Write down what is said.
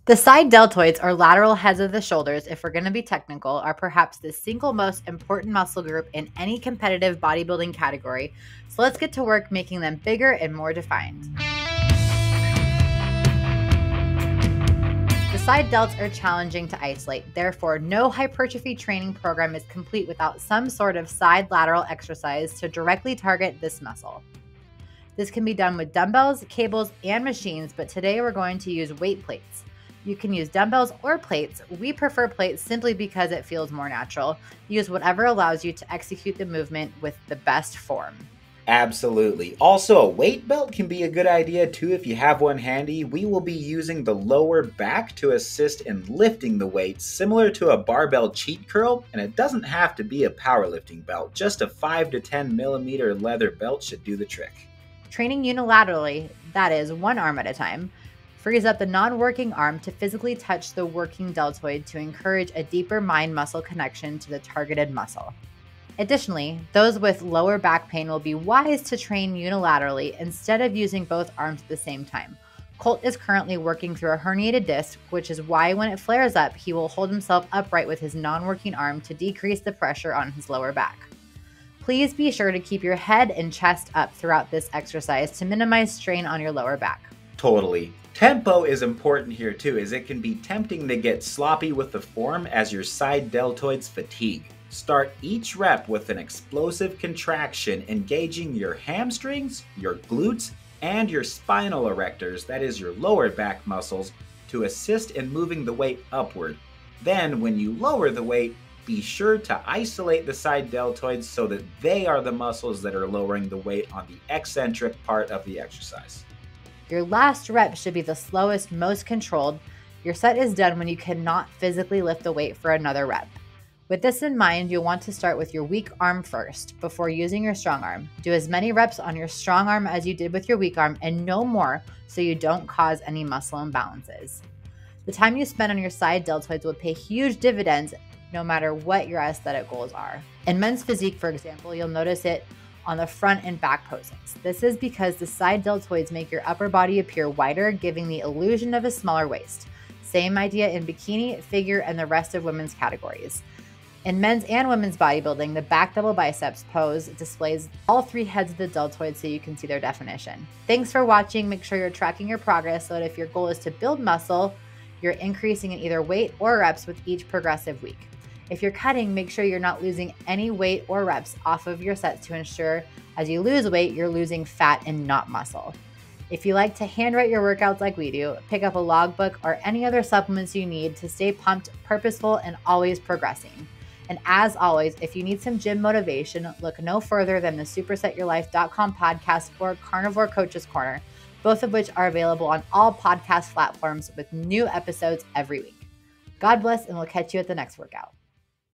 The side deltoids, or lateral heads of the shoulders, if we're going to be technical, are perhaps the single most important muscle group in any competitive bodybuilding category. So let's get to work making them bigger and more defined. The side delts are challenging to isolate. Therefore, no hypertrophy training program is complete without some sort of side lateral exercise to directly target this muscle. This can be done with dumbbells, cables, and machines, but today we're going to use weight plates. You can use dumbbells or plates. We prefer plates simply because it feels more natural. Use whatever allows you to execute the movement with the best form. Absolutely. Also, a weight belt can be a good idea too if you have one handy. We will be using the lower back to assist in lifting the weight, similar to a barbell cheat curl, and it doesn't have to be a powerlifting belt. Just a 5 to 10 millimeter leather belt should do the trick. Training unilaterally, that is, one arm at a time, frees up the non-working arm to physically touch the working deltoid to encourage a deeper mind-muscle connection to the targeted muscle. Additionally, those with lower back pain will be wise to train unilaterally instead of using both arms at the same time. Colt is currently working through a herniated disc, which is why when it flares up, he will hold himself upright with his non-working arm to decrease the pressure on his lower back. Please be sure to keep your head and chest up throughout this exercise to minimize strain on your lower back. Totally. Tempo is important here too, as it can be tempting to get sloppy with the form as your side deltoids fatigue. Start each rep with an explosive contraction, engaging your hamstrings, your glutes, and your spinal erectors, that is your lower back muscles, to assist in moving the weight upward. Then, when you lower the weight, be sure to isolate the side deltoids so that they are the muscles that are lowering the weight on the eccentric part of the exercise. Your last rep should be the slowest, most controlled. Your set is done when you cannot physically lift the weight for another rep. With this in mind, you'll want to start with your weak arm first before using your strong arm. Do as many reps on your strong arm as you did with your weak arm and no more so you don't cause any muscle imbalances. The time you spend on your side deltoids will pay huge dividends no matter what your aesthetic goals are. In men's physique, for example, you'll notice it on the front and back poses. This is because the side deltoids make your upper body appear wider, giving the illusion of a smaller waist. Same idea in bikini, figure, and the rest of women's categories. In men's and women's bodybuilding, the back double biceps pose displays all three heads of the deltoid so you can see their definition. Thanks for watching. Make sure you're tracking your progress so that if your goal is to build muscle, you're increasing in either weight or reps with each progressive week. If you're cutting, make sure you're not losing any weight or reps off of your sets to ensure as you lose weight, you're losing fat and not muscle. If you like to handwrite your workouts like we do, pick up a logbook or any other supplements you need to stay pumped, purposeful, and always progressing. And as always, if you need some gym motivation, look no further than the supersetyourlife.com podcast or Carnivore Coaches Corner, both of which are available on all podcast platforms with new episodes every week. God bless, and we'll catch you at the next workout.